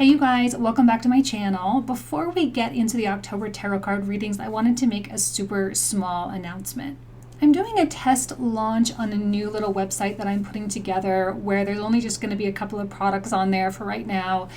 Hey you guys, welcome back to my channel. Before we get into the October tarot card readings, I wanted to make a super small announcement. I'm doing a test launch on a new little website that I'm putting together where there's only just going to be a couple of products on there for right now.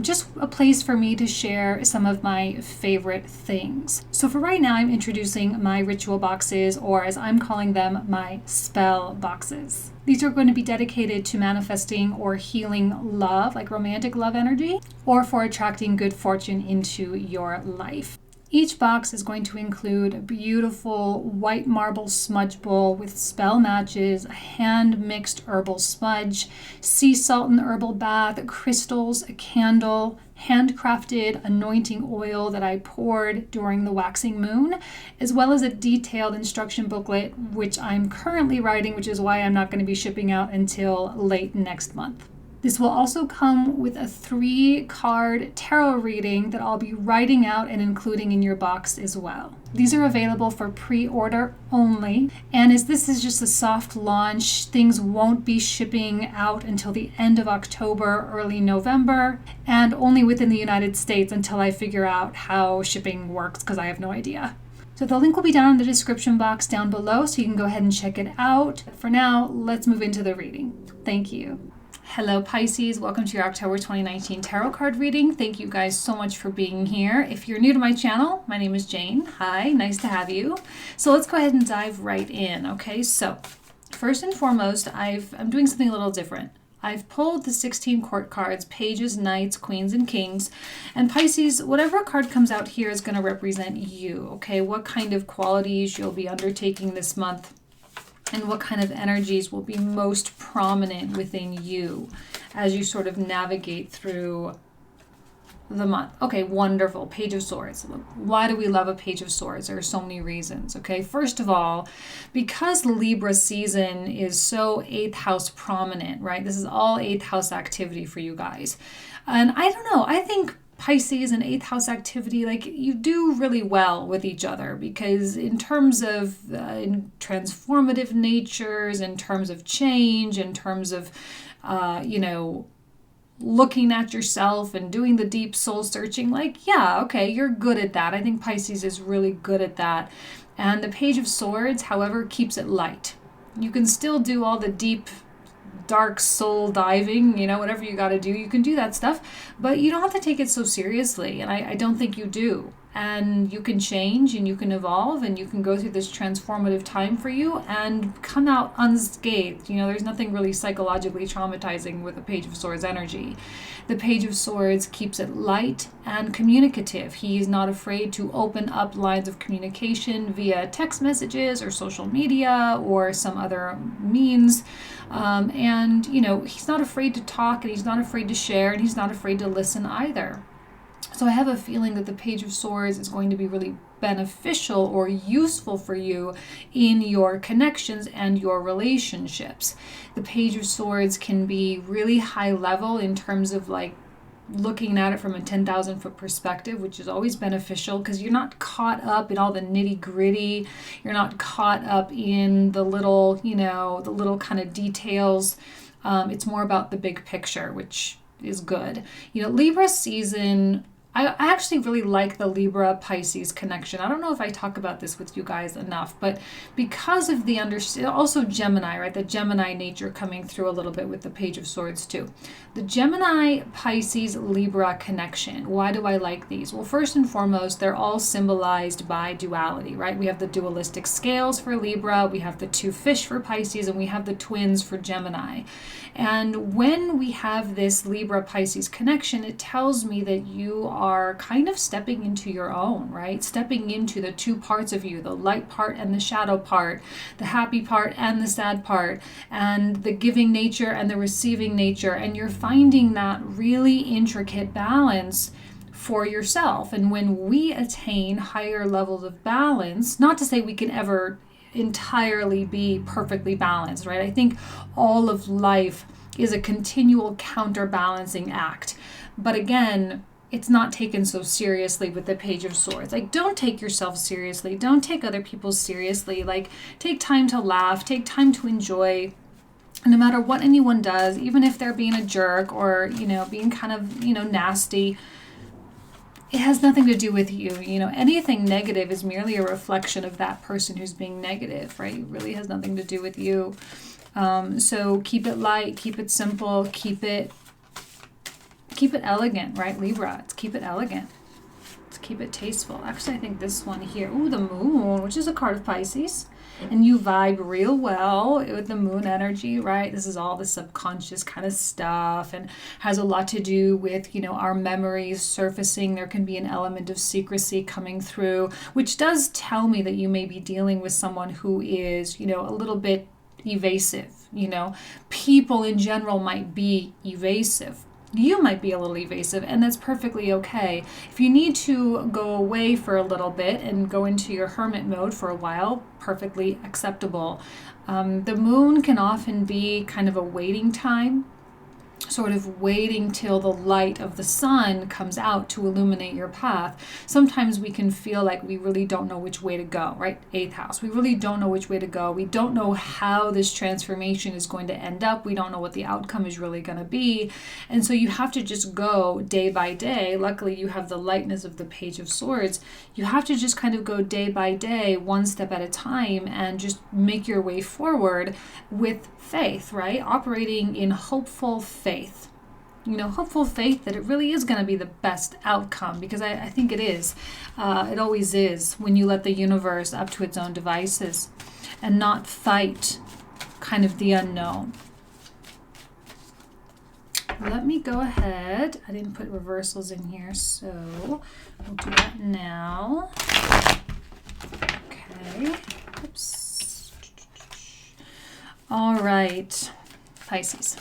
Just a place for me to share some of my favorite things. So for right now, I'm introducing my ritual boxes, or as I'm calling them, my spell boxes. These are going to be dedicated to manifesting or healing love, like romantic love energy, or for attracting good fortune into your life. Each box is going to include a beautiful white marble smudge bowl with spell matches, a hand-mixed herbal smudge, sea salt and herbal bath, crystals, a candle, handcrafted anointing oil that I poured during the waxing moon, as well as a detailed instruction booklet, which I'm currently writing, which is why I'm not going to be shipping out until late next month. This will also come with a 3-card tarot reading that I'll be writing out and including in your box as well. These are available for pre-order only, and as this is just a soft launch, things won't be shipping out until the end of October, early November, and only within the United States until I figure out how shipping works, because I have no idea. So the link will be down in the description box down below, so you can go ahead and check it out. For now, let's move into the reading. Thank you. Hello Pisces, welcome to your October 2019 tarot card reading. Thank you guys so much for being here. If you're new to my channel, my name is Jane. Hi, nice to have you. So let's go ahead and dive right in, okay? So first and foremost, I'm doing something a little different. I've pulled the 16 court cards, pages, knights, queens, and kings. And Pisces, whatever card comes out here is going to represent you, okay? What kind of qualities you'll be undertaking this month, and what kind of energies will be most prominent within you as you sort of navigate through the month. Okay, wonderful. Page of Swords. Why do we love a Page of Swords? There are so many reasons, okay? First of all, because Libra season is so 8th house prominent, right? This is all 8th house activity for you guys. And I don't know, I think Pisces and 8th house activity, like you do really well with each other, because in terms of transformative natures, in terms of change, in terms of, looking at yourself and doing the deep soul searching, like, yeah, okay, you're good at that. I think Pisces is really good at that. And the Page of Swords, however, keeps it light. You can still do all the deep dark soul diving, whatever you got to do, you can do that stuff, but you don't have to take it so seriously. And I don't think you do. And you can change and you can evolve and you can go through this transformative time for you and come out unscathed. There's nothing really psychologically traumatizing with the Page of Swords energy. The Page of Swords keeps it light and communicative. He is not afraid to open up lines of communication via text messages or social media or some other means. He's not afraid to talk, and he's not afraid to share, and he's not afraid to listen either. So I have a feeling that the Page of Swords is going to be really beneficial or useful for you in your connections and your relationships. The Page of Swords can be really high level in terms of like looking at it from a 10,000 foot perspective, which is always beneficial because you're not caught up in all the nitty gritty. You're not caught up in the little, the little kind of details. It's more about the big picture, which is good. Libra season, I actually really like the Libra Pisces connection. I don't know if I talk about this with you guys enough, but because of the also Gemini, right? The Gemini nature coming through a little bit with the Page of Swords too. The Gemini Pisces Libra connection. Why do I like these? Well, first and foremost, they're all symbolized by duality, right? We have the dualistic scales for Libra, we have the 2 fish for Pisces, and we have the twins for Gemini. And when we have this Libra Pisces connection, it tells me that you are kind of stepping into your own, right? Stepping into the 2 parts of you, the light part and the shadow part, the happy part and the sad part, and the giving nature and the receiving nature. And you're finding that really intricate balance for yourself. And when we attain higher levels of balance, not to say we can ever entirely be perfectly balanced, right? I think all of life is a continual counterbalancing act. But again, it's not taken so seriously with the Page of Swords. Like, don't take yourself seriously. Don't take other people seriously. Like, take time to laugh. Take time to enjoy no matter what anyone does, even if they're being a jerk or, being kind of, nasty, it has nothing to do with you. Anything negative is merely a reflection of that person who's being negative, right? It really has nothing to do with you. So keep it light, keep it simple, keep it elegant, right, Libra? Let's keep it elegant. Let's keep it tasteful. Actually, I think this one here, ooh, the moon, which is a card of Pisces. And you vibe real well with the moon energy, right? This is all the subconscious kind of stuff and has a lot to do with, our memories surfacing. There can be an element of secrecy coming through, which does tell me that you may be dealing with someone who is, a little bit evasive. People in general might be evasive. You might be a little evasive, and that's perfectly okay. If you need to go away for a little bit and go into your hermit mode for a while, perfectly acceptable. The moon can often be kind of a waiting time, sort of waiting till the light of the sun comes out to illuminate your path. Sometimes we can feel like we really don't know which way to go, right? 8th house. We really don't know which way to go. We don't know how this transformation is going to end up. We don't know what the outcome is really going to be. And so you have to just go day by day. Luckily, you have the lightness of the Page of Swords. You have to just kind of go day by day, one step at a time, and just make your way forward with faith, right? Operating in hopeful faith. Hopeful faith that it really is going to be the best outcome, because I think it is. It always is when you let the universe up to its own devices and not fight kind of the unknown. Let me go ahead. I didn't put reversals in here, so we'll do that now. Okay. Oops. All right, Pisces.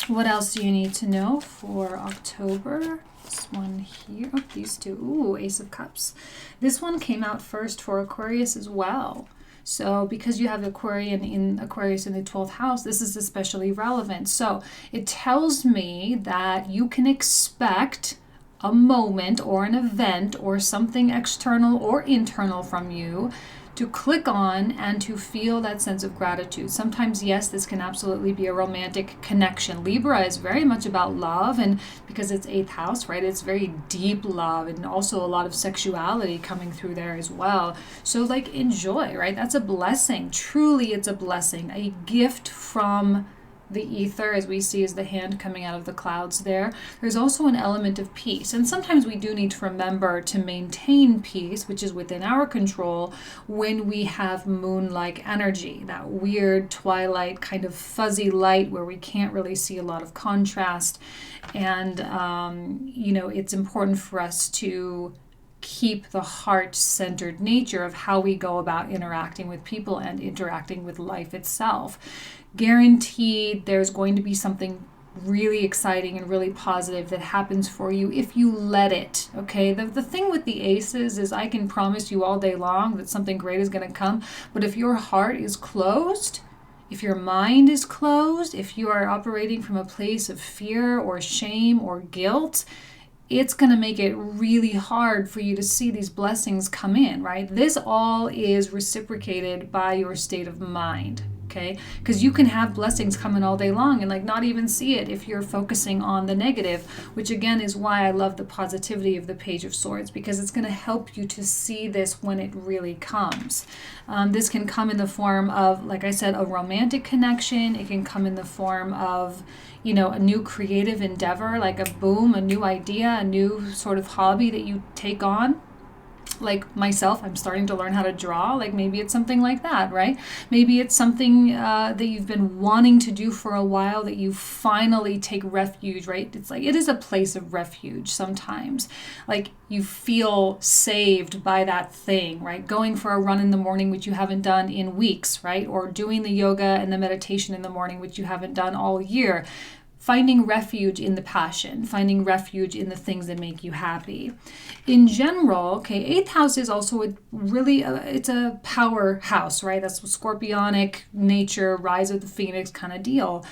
What else do you need to know for October? This one here. Oh, these two. Ooh, Ace of Cups. This one came out first for Aquarius as well. So because you have Aquarius in the 12th house, this is especially relevant. So it tells me that you can expect a moment or an event or something external or internal from you to click on and to feel that sense of gratitude. Sometimes, yes, this can absolutely be a romantic connection. Libra is very much about love, and because it's 8th house, right, it's very deep love and also a lot of sexuality coming through there as well. So like enjoy, right? That's a blessing. Truly, it's a blessing, a gift from the ether, as we see as the hand coming out of the clouds there. There's also an element of peace. And sometimes we do need to remember to maintain peace, which is within our control, when we have moon-like energy, that weird twilight kind of fuzzy light where we can't really see a lot of contrast. And, it's important for us to keep the heart-centered nature of how we go about interacting with people and interacting with life itself. Guaranteed there's going to be something really exciting and really positive that happens for you if you let it, okay? The thing with the aces is I can promise you all day long that something great is going to come, but if your heart is closed, if your mind is closed, if you are operating from a place of fear or shame or guilt, it's going to make it really hard for you to see these blessings come in, right? This all is reciprocated by your state of mind, okay? Because you can have blessings coming all day long and not even see it if you're focusing on the negative, which again is why I love the positivity of the Page of Swords, because it's going to help you to see this when it really comes. This can come in the form of, like I said, a romantic connection. It can come in the form of, a new creative endeavor, like a boom, a new idea, a new sort of hobby that you take on. Like myself, I'm starting to learn how to draw. Like maybe it's something like that, right? Maybe it's something that you've been wanting to do for a while that you finally take refuge, right? It's like it is a place of refuge sometimes. Like you feel saved by that thing, right? Going for a run in the morning, which you haven't done in weeks, right? Or doing the yoga and the meditation in the morning, which you haven't done all year. Finding refuge in the passion, finding refuge in the things that make you happy. In general, okay, 8th house is also it's a power house, right? That's scorpionic nature, rise of the phoenix kind of deal.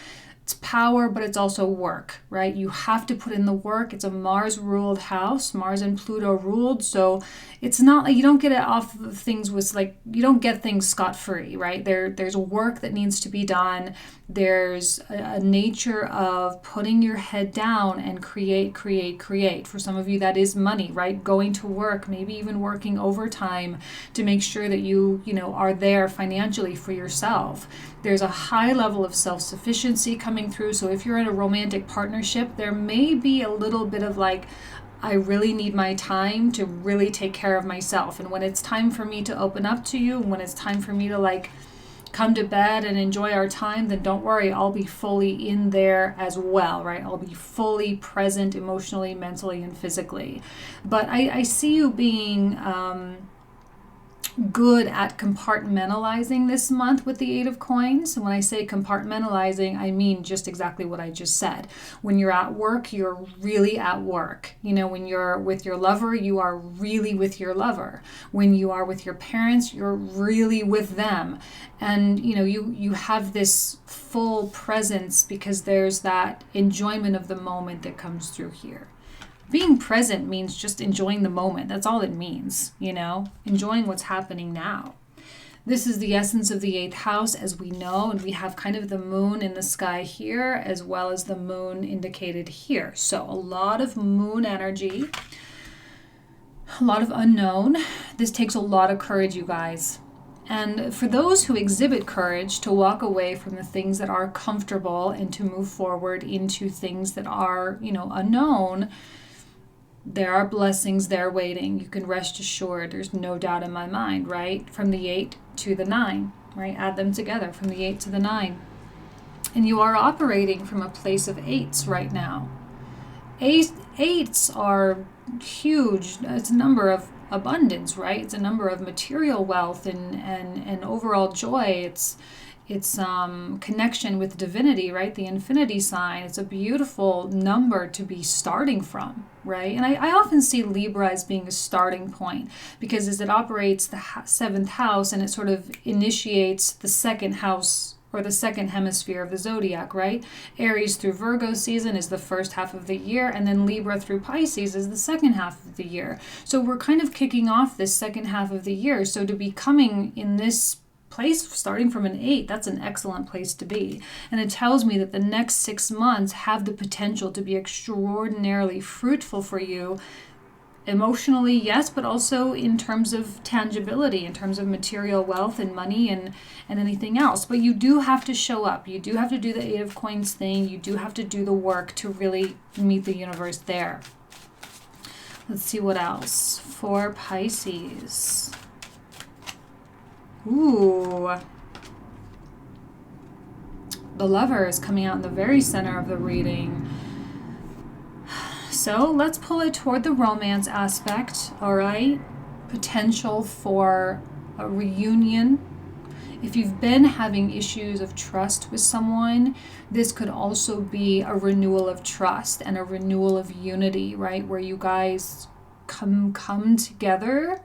It's power, but it's also work, right? You have to put in the work. It's a Mars ruled house, Mars and Pluto ruled. So it's not like you don't get it off of things with like, you don't get things scot free, right? There's work that needs to be done. There's a nature of putting your head down and create. For some of you, that is money, right? Going to work, maybe even working overtime to make sure that you are there financially for yourself. There's a high level of self-sufficiency coming through. So if you're in a romantic partnership, there may be a little bit of like, I really need my time to really take care of myself. And when it's time for me to open up to you, when it's time for me to like come to bed and enjoy our time, then don't worry, I'll be fully in there as well, right? I'll be fully present emotionally, mentally, and physically. But I see you being good at compartmentalizing this month with the Eight of Coins. And when I say compartmentalizing, I mean just exactly what I just said. When you're at work, you're really at work. When you're with your lover, you are really with your lover. When you are with your parents, you're really with them. And you have this full presence because there's that enjoyment of the moment that comes through here. Being present means just enjoying the moment. That's all it means, enjoying what's happening now. This is the essence of the 8th house, as we know, and we have kind of the moon in the sky here, as well as the moon indicated here. So a lot of moon energy, a lot of unknown. This takes a lot of courage, you guys. And for those who exhibit courage to walk away from the things that are comfortable and to move forward into things that are, unknown, there are blessings there waiting. You can rest assured. There's no doubt in my mind, right? From the 8 to the 9, right? Add them together from the 8 to the 9. And you are operating from a place of 8s right now. Eights are huge. It's a number of abundance, right? It's a number of material wealth and overall joy. It's connection with divinity, right? The infinity sign. It's a beautiful number to be starting from, right? And I often see Libra as being a starting point because as it operates the 7th house and it sort of initiates the 2nd house or the 2nd hemisphere of the zodiac, right? Aries through Virgo season is the first half of the year, and then Libra through Pisces is the second half of the year. So we're kind of kicking off this second half of the year. So to be coming in this place starting from an 8, that's an excellent place to be. And it tells me that the next 6 months have the potential to be extraordinarily fruitful for you emotionally, yes, but also in terms of tangibility, in terms of material wealth and money and anything else. But you do have to show up. You do have to do the 8 of Coins thing. You do have to do the work to really meet the universe there. Let's see what else for Pisces. Ooh. The Lover is coming out in the very center of the reading. So let's pull it toward the romance aspect, all right? Potential for a reunion. If you've been having issues of trust with someone, this could also be a renewal of trust and a renewal of unity, right? Where you guys come together.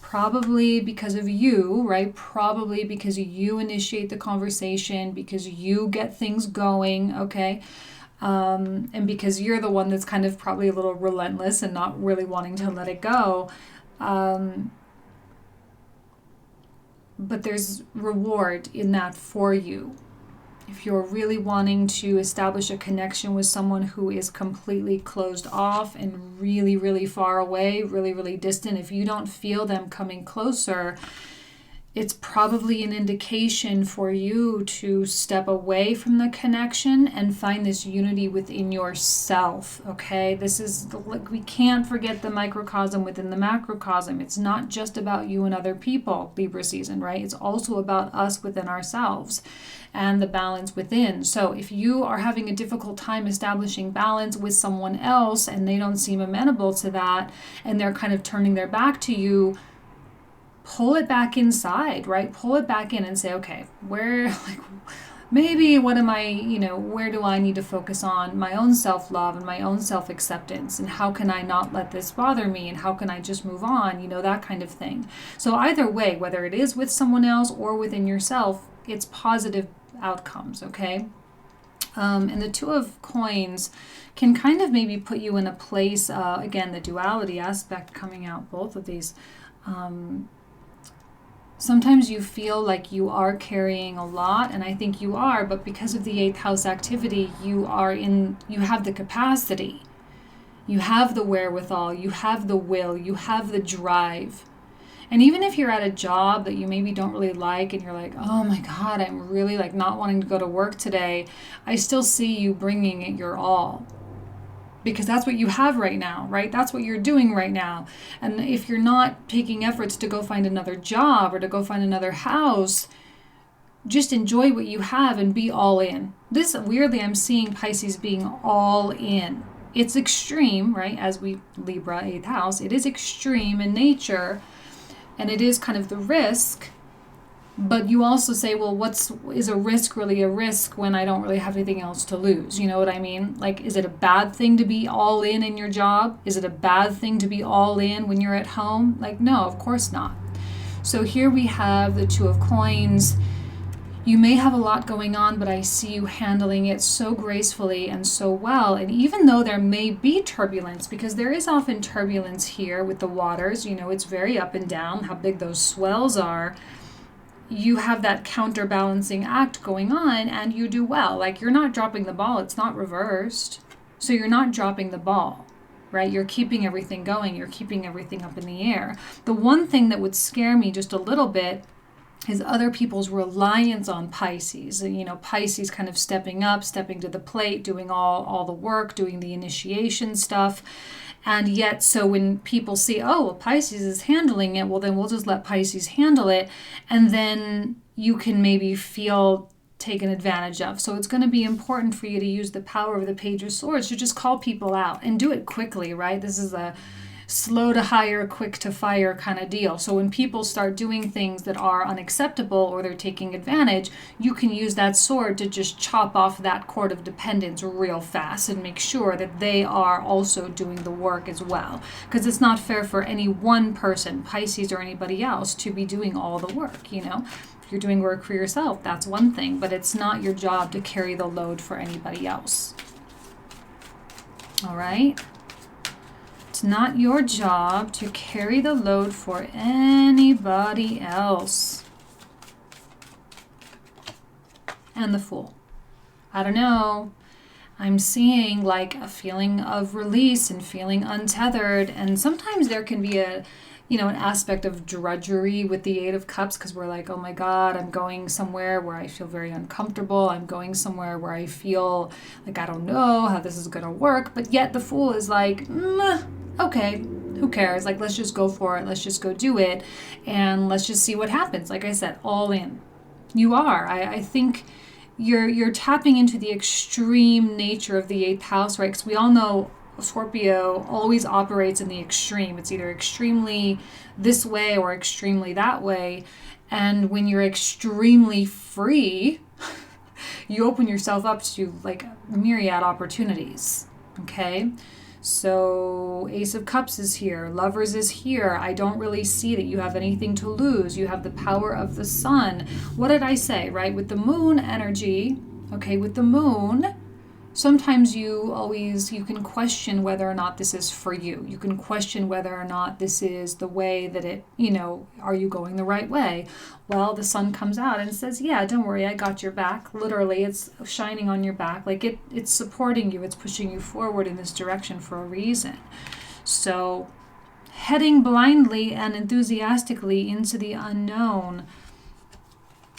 Probably because of you, right? Probably because you initiate the conversation, because you get things going, okay? And because you're the one that's kind of probably a little relentless and not really wanting to let it go. But there's reward in that for you. If you're really wanting to establish a connection with someone who is completely closed off and really, really far away, really, really distant, if you don't feel them coming closer, it's probably an indication for you to step away from the connection and find this unity within yourself, okay? This is, we can't forget the microcosm within the macrocosm. It's not just about you and other people, Libra season, right? It's also about us within ourselves and the balance within. So if you are having a difficult time establishing balance with someone else and they don't seem amenable to that and they're kind of turning their back to you, pull it back inside, right? Pull it back in and say, okay, where do I need to focus on my own self-love and my own self-acceptance, and how can I not let this bother me, and how can I just move on, that kind of thing. So either way, whether it is with someone else or within yourself, it's positive outcomes, okay? And the Two of Coins can kind of maybe put you in a place, again, the duality aspect coming out, both of these. Sometimes you feel like you are carrying a lot, and I think you are, but because of the 8th house activity, you have the capacity, you have the wherewithal, you have the will, you have the drive. And even if you're at a job that you maybe don't really like and you're like, oh my God, I'm really like not wanting to go to work today, I still see you bringing it your all. Because that's what you have right now, right? That's what you're doing right now. And if you're not taking efforts to go find another job or to go find another house, just enjoy what you have and be all in. This, weirdly, I'm seeing Pisces being all in. It's extreme, right? As Libra, 8th house, it is extreme in nature. And it is kind of the risk, but you also say, well, is a risk really a risk when I don't really have anything else to lose? You know what I mean? Like, is it a bad thing to be all in your job? Is it a bad thing to be all in when you're at home? Like, no, of course not. So here we have the Two of Coins. You may have a lot going on, but I see you handling it so gracefully and so well. And even though there may be turbulence, because there is often turbulence here with the waters, it's very up and down, how big those swells are, you have that counterbalancing act going on and you do well. Like, you're not dropping the ball. It's not reversed. So you're not dropping the ball, right? You're keeping everything going. You're keeping everything up in the air. The one thing that would scare me just a little bit is other people's reliance on Pisces. Pisces kind of stepping up, stepping to the plate, doing all the work, doing the initiation stuff. And yet, so when people see, oh, well, Pisces is handling it, well, then we'll just let Pisces handle it. And then you can maybe feel taken advantage of. So it's going to be important for you to use the power of the Page of Swords to just call people out and do it quickly, right? This is a slow to hire, quick to fire kind of deal. So when people start doing things that are unacceptable or they're taking advantage, you can use that sword to just chop off that cord of dependence real fast and make sure that they are also doing the work as well. Because it's not fair for any one person, Pisces or anybody else, to be doing all the work, If you're doing work for yourself, that's one thing, but it's not your job to carry the load for anybody else. All right? It's not your job to carry the load for anybody else. And the Fool. I don't know. I'm seeing like a feeling of release and feeling untethered. And sometimes there can be an aspect of drudgery with the Eight of Cups, because we're like, oh my God, I'm going somewhere where I feel very uncomfortable. I'm going somewhere where I feel like I don't know how this is going to work. But yet the Fool is like, okay, who cares? Like, let's just go for it. Let's just go do it. And let's just see what happens. Like I said, all in. You are. I think you're tapping into the extreme nature of the 8th house, right? Because we all know Scorpio always operates in the extreme. It's either extremely this way or extremely that way. And when you're extremely free, you open yourself up to like myriad opportunities. Okay? So Ace of Cups is here. Lovers is here. I don't really see that you have anything to lose. You have the power of the sun. What did I say, right? With the moon energy, okay, with the moon, sometimes you can question whether or not this is for you. You can question whether or not this is the way that it, are you going the right way? Well, the sun comes out and says, yeah, don't worry, I got your back. Literally, it's shining on your back. Like it's supporting you. It's pushing you forward in this direction for a reason. So heading blindly and enthusiastically into the unknown,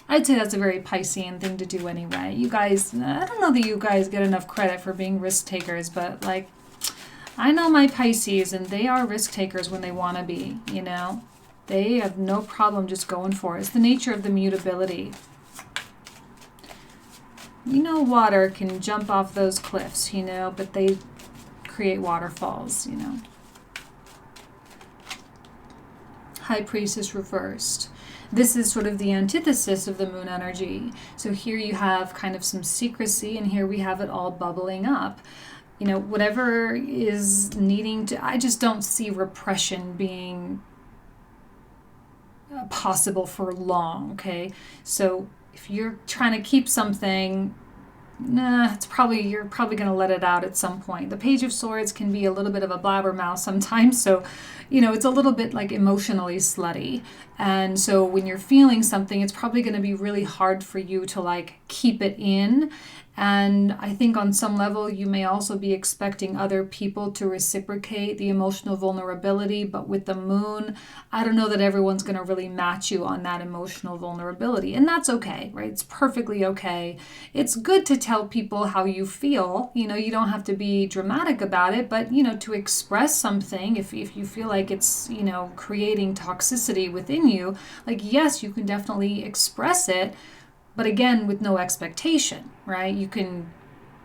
I'd say that's a very Piscean thing to do anyway. You guys, I don't know that you guys get enough credit for being risk takers, but like, I know my Pisces and they are risk takers when they want to be, They have no problem just going for it. It's the nature of the mutability. Water can jump off those cliffs, but they create waterfalls, High Priestess reversed. This is sort of the antithesis of the moon energy. So here you have kind of some secrecy, and here we have it all bubbling up. Whatever is needing to, I just don't see repression being possible for long, okay? So if you're trying to keep something, you're probably going to let it out at some point. The Page of Swords can be a little bit of a blabbermouth sometimes, so it's a little bit like emotionally slutty. And so when you're feeling something, it's probably going to be really hard for you to like keep it in. And I think on some level, you may also be expecting other people to reciprocate the emotional vulnerability. But with the moon, I don't know that everyone's going to really match you on that emotional vulnerability. And that's okay, right? It's perfectly okay. It's good to tell people how you feel. You don't have to be dramatic about it, but, to express something, if you feel like it's, creating toxicity within you, like, yes, you can definitely express it. But again, with no expectation, right? You can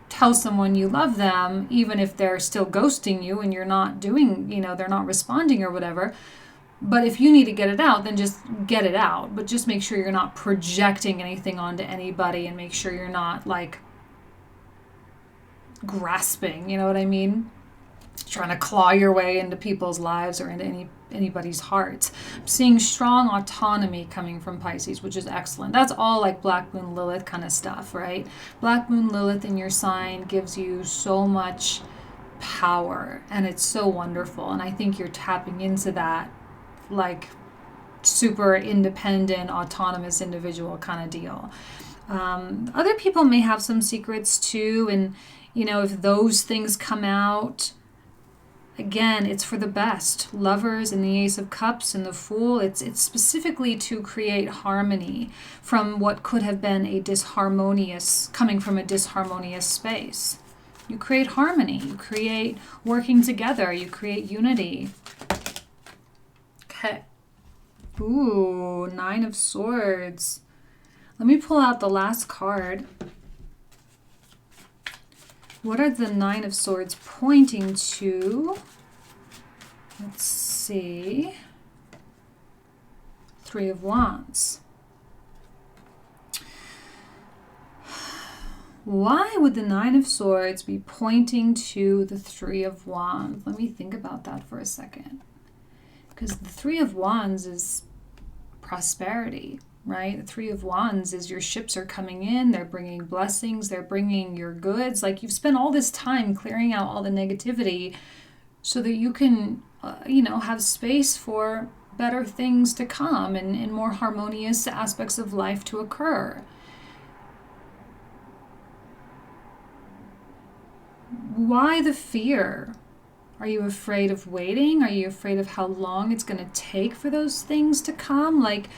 tell someone you love them, even if they're still ghosting you and you're not doing, they're not responding or whatever. But if you need to get it out, then just get it out. But just make sure you're not projecting anything onto anybody, and make sure you're not like grasping, you know what I mean? Trying to claw your way into people's lives or into anybody's hearts. I'm seeing strong autonomy coming from Pisces, which is excellent. That's all like Black Moon Lilith kind of stuff, right? Black Moon Lilith in your sign gives you so much power, and it's so wonderful. And I think you're tapping into that like super independent, autonomous individual kind of deal. Other people may have some secrets too, and if those things come out, again, it's for the best. Lovers and the Ace of Cups and the Fool, it's specifically to create harmony from what could have been coming from a disharmonious space. You create harmony, you create working together, you create unity. Okay. Ooh, Nine of Swords. Let me pull out the last card. What are the Nine of Swords pointing to? Let's see. Three of Wands. Why would the Nine of Swords be pointing to the Three of Wands? Let me think about that for a second. Because the Three of Wands is prosperity, right? The Three of Wands is your ships are coming in, they're bringing blessings, they're bringing your goods. Like, you've spent all this time clearing out all the negativity so that you can, have space for better things to come and more harmonious aspects of life to occur. Why the fear? Are you afraid of waiting? Are you afraid of how long it's going to take for those things to come? Like,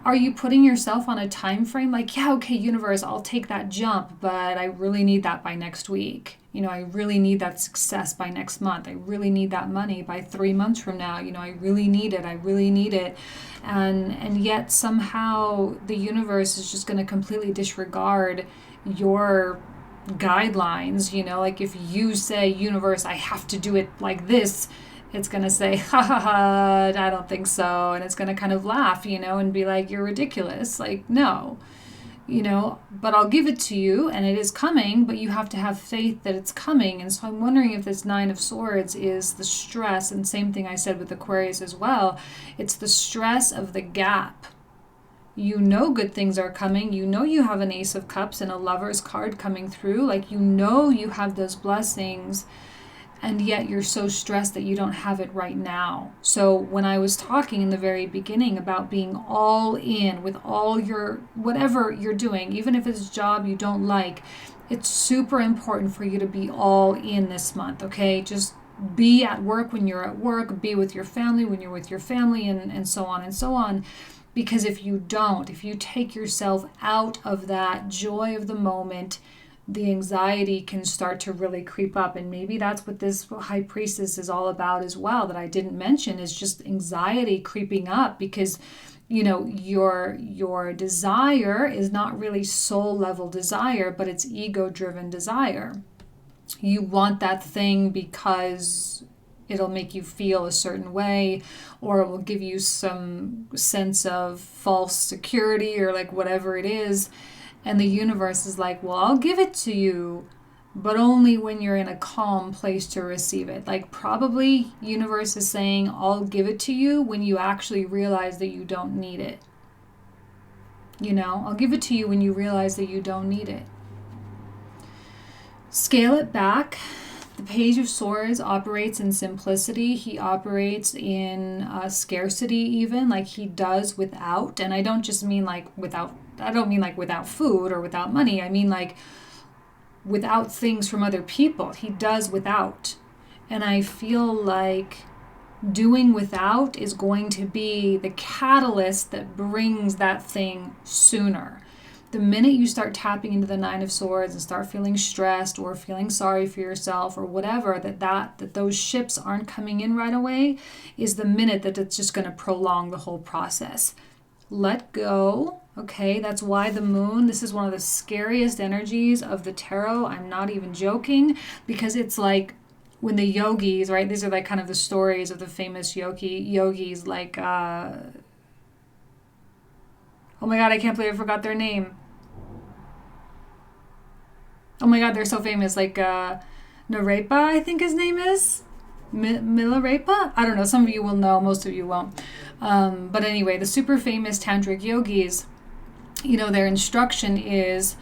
are you putting yourself on a time frame? Like, yeah, okay, universe, I'll take that jump, but I really need that by next week. I really need that success by next month. I really need that money by 3 months from now. I really need it. I really need it. And yet somehow the universe is just going to completely disregard your guidelines. Like, if you say, universe, I have to do it like this, it's going to say, ha ha ha, I don't think so. And it's going to kind of laugh, and be like, you're ridiculous. Like, no, but I'll give it to you, and it is coming, but you have to have faith that it's coming. And so I'm wondering if this Nine of Swords is the stress, and same thing I said with Aquarius as well. It's the stress of the gap. Good things are coming. You have an Ace of Cups and a Lover's card coming through. Like, you have those blessings, and yet you're so stressed that you don't have it right now. So when I was talking in the very beginning about being all in with all your, whatever you're doing, even if it's a job you don't like, it's super important for you to be all in this month, okay? Just be at work when you're at work, be with your family when you're with your family, and so on and so on. Because if you take yourself out of that joy of the moment, the anxiety can start to really creep up. And maybe that's what this High Priestess is all about as well, that I didn't mention, is just anxiety creeping up because, your desire is not really soul level desire, but it's ego driven desire. You want that thing because it'll make you feel a certain way, or it will give you some sense of false security, or like whatever it is. And the universe is like, well, I'll give it to you, but only when you're in a calm place to receive it. Like, probably universe is saying, I'll give it to you when you actually realize that you don't need it. I'll give it to you when you realize that you don't need it. Scale it back. The Page of Swords operates in simplicity. He operates in scarcity, even like he does without. And I don't just mean like without, I don't mean like without food or without money. I mean like without things from other people. He does without. And I feel like doing without is going to be the catalyst that brings that thing sooner. The minute you start tapping into the Nine of Swords and start feeling stressed or feeling sorry for yourself or whatever, that those ships aren't coming in right away, is the minute that it's just going to prolong the whole process. Let go. Okay, that's why the moon, this is one of the scariest energies of the tarot. I'm not even joking, because it's like when the yogis, right? These are like kind of the stories of the famous yogis, like oh my God, I can't believe I forgot their name. Oh my God, they're so famous. Like Narepa, I think his name is. Milarepa? I don't know. Some of you will know. Most of you won't. But anyway, the super famous tantric yogis, you know, their instruction is,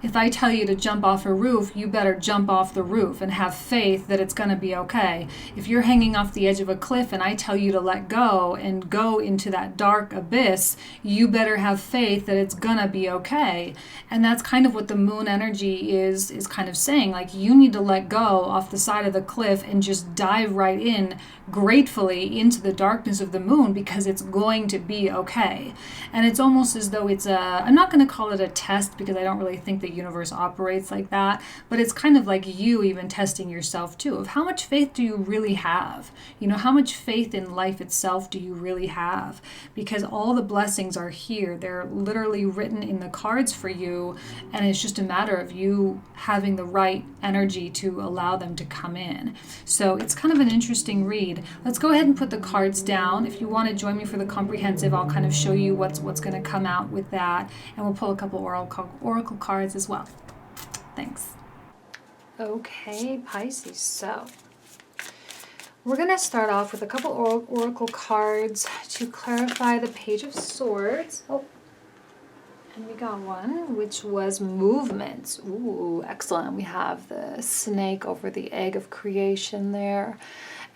if I tell you to jump off a roof, you better jump off the roof and have faith that it's going to be okay. If you're hanging off the edge of a cliff and I tell you to let go and go into that dark abyss, you better have faith that it's going to be okay. And that's kind of what the moon energy is kind of saying. Like, you need to let go off the side of the cliff and just dive right in gratefully into the darkness of the moon, because it's going to be okay. And it's almost as though it's I'm not going to call it a test, because I don't really think the universe operates like that, but it's kind of like you even testing yourself too, of how much faith do you really have? You know, how much faith in life itself do you really have? Because all the blessings are here. They're literally written in the cards for you, and it's just a matter of you having the right energy to allow them to come in. So it's kind of an interesting read. Let's go ahead and put the cards down. If you want to join me for the comprehensive, I'll kind of show you what's going to come out with that, and we'll pull a couple oracle cards as well. Thanks. Okay, Pisces. So we're going to start off with a couple oracle cards to clarify the Page of Swords. Oh, and we got one, which was movement. Ooh, excellent. We have the snake over the egg of creation there.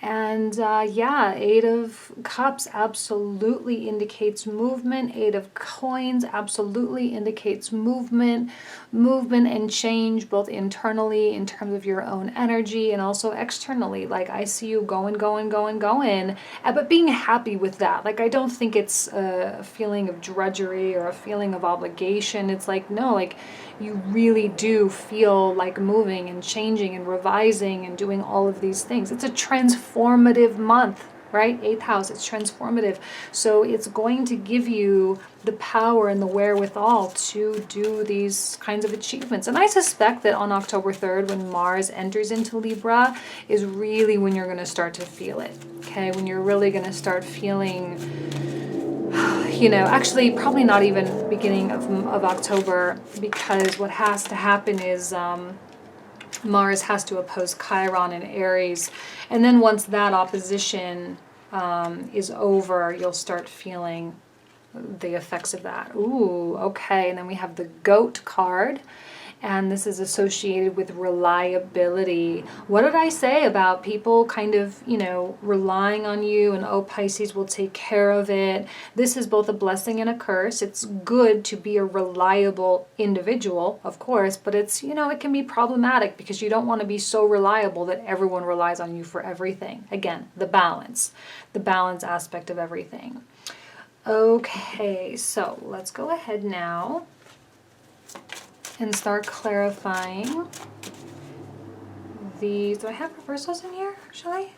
And yeah, Eight of Cups absolutely indicates movement. Eight of Coins absolutely indicates movement and change, both internally in terms of your own energy and also externally. Like, I see you going, but being happy with that. Like, I don't think it's a feeling of drudgery or a feeling of obligation. It's like, no, like, you really do feel like moving and changing and revising and doing all of these things. It's a transformative month, right? 8th house, it's transformative. So it's going to give you the power and the wherewithal to do these kinds of achievements. And I suspect that on October 3rd, when Mars enters into Libra, is really when you're going to start to feel it, okay? When you're really going to start feeling, you know, actually probably not even beginning of October, because what has to happen is Mars has to oppose Chiron in Aries, and then once that opposition is over, you'll start feeling the effects of that. Ooh, okay. And then we have the Goat card, and this is associated with reliability. What did I say about people kind of, you know, relying on you, and oh, Pisces will take care of it? This is both a blessing and a curse. It's good to be a reliable individual, of course, but it's, you know, it can be problematic because you don't want to be so reliable that everyone relies on you for everything. Again, the balance aspect of everything. Okay, so let's go ahead now and start clarifying these. Do I have reversals in here, actually?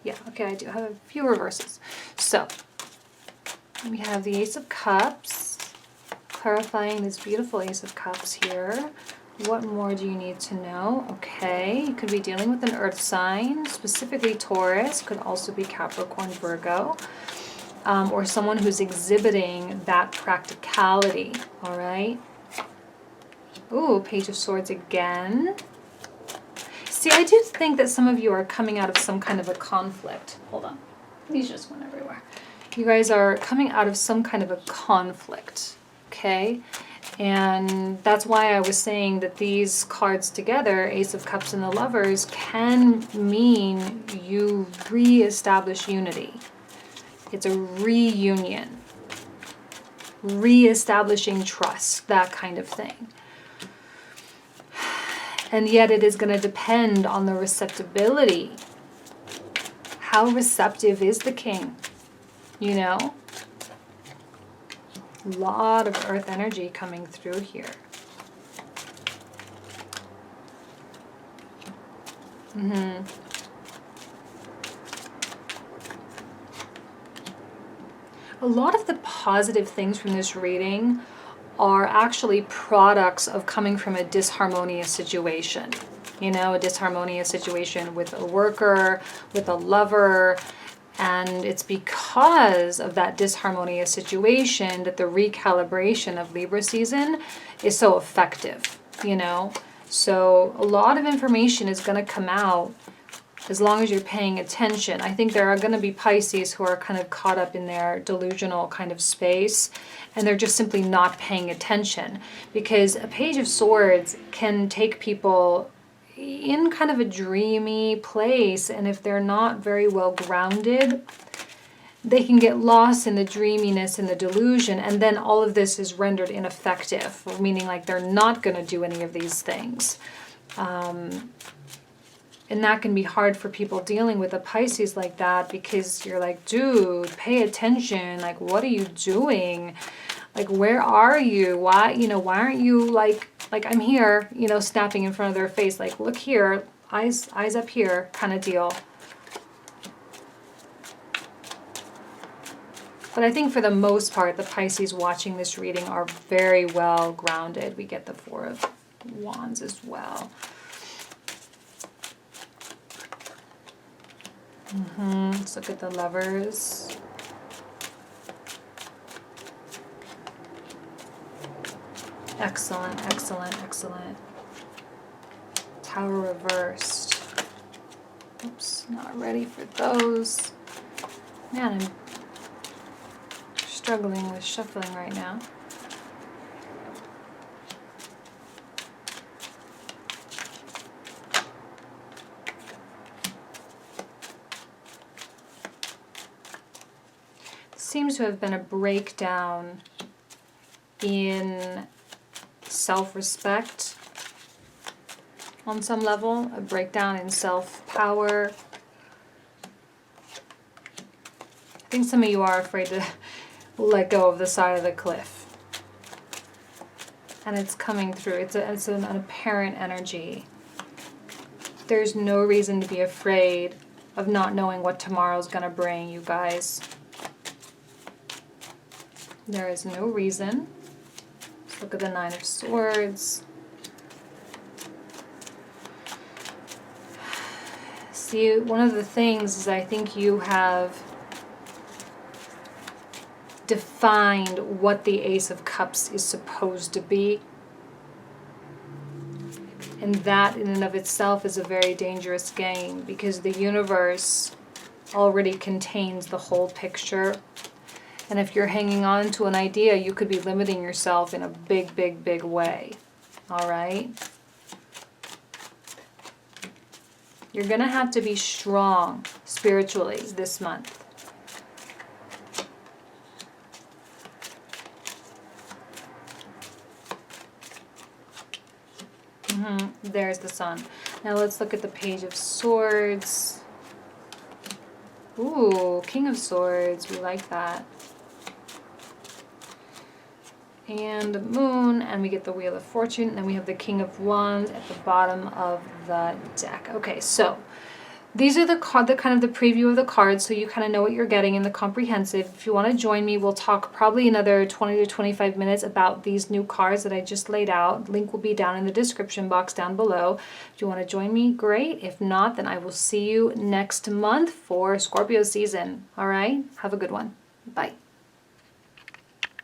Yeah, okay, I do have a few reversals. So, we have the Ace of Cups, clarifying this beautiful Ace of Cups here. What more do you need to know? Okay, you could be dealing with an earth sign, specifically Taurus, could also be Capricorn, Virgo, or someone who's exhibiting that practicality, all right? Ooh, Page of Swords again. See, I do think that some of you are coming out of some kind of a conflict. Hold on. These just went everywhere. You guys are coming out of some kind of a conflict, okay? And that's why I was saying that these cards together, Ace of Cups and the Lovers, can mean you re-establish unity. It's a reunion, re-establishing trust, that kind of thing. And yet it is going to depend on the receptibility. How receptive is the king? You know? A lot of earth energy coming through here. A lot of the positive things from this reading are actually products of coming from a disharmonious situation. You know, a disharmonious situation with a worker, with a lover. And it's because of that disharmonious situation that the recalibration of Libra season is so effective, you know? So a lot of information is going to come out as long as you're paying attention. I think there are going to be Pisces who are kind of caught up in their delusional kind of space, and they're just simply not paying attention, because a Page of Swords can take people in kind of a dreamy place, and if they're not very well grounded, they can get lost in the dreaminess and the delusion, and then all of this is rendered ineffective, meaning like they're not going to do any of these things. And that can be hard for people dealing with a Pisces like that, because you're like, dude, pay attention. Like, what are you doing? Like, where are you? Why, you know, why aren't you like I'm here, you know, snapping in front of their face, like, look here, eyes up here kind of deal. But I think for the most part, the Pisces watching this reading are very well grounded. We get the Four of Wands as well. Let's look at the Lovers. Excellent, excellent, excellent. Tower reversed. Oops, not ready for those. Man, I'm struggling with shuffling right now. Seems to have been a breakdown in self-respect on some level, a breakdown in self-power. I think some of you are afraid to let go of the side of the cliff. And it's coming through. It's an apparent energy. There's no reason to be afraid of not knowing what tomorrow's going to bring, you guys. There is no reason. Let's look at the Nine of Swords. See, one of the things is I think you have defined what the Ace of Cups is supposed to be. And that in and of itself is a very dangerous game, because the universe already contains the whole picture. And if you're hanging on to an idea, you could be limiting yourself in a big, big, big way. All right? You're going to have to be strong spiritually this month. There's the Sun. Now let's look at the Page of Swords. Ooh, King of Swords. We like that. And the Moon, and we get the Wheel of Fortune, and then we have the King of Wands at the bottom of the deck. Okay, so these are the kind of the preview of the cards, so you kind of know what you're getting in the comprehensive. If you want to join me, we'll talk probably another 20 to 25 minutes about these new cards that I just laid out. Link will be down in the description box down below. If you want to join me, great. If not, then I will see you next month for Scorpio season. All right? Have a good one. Bye.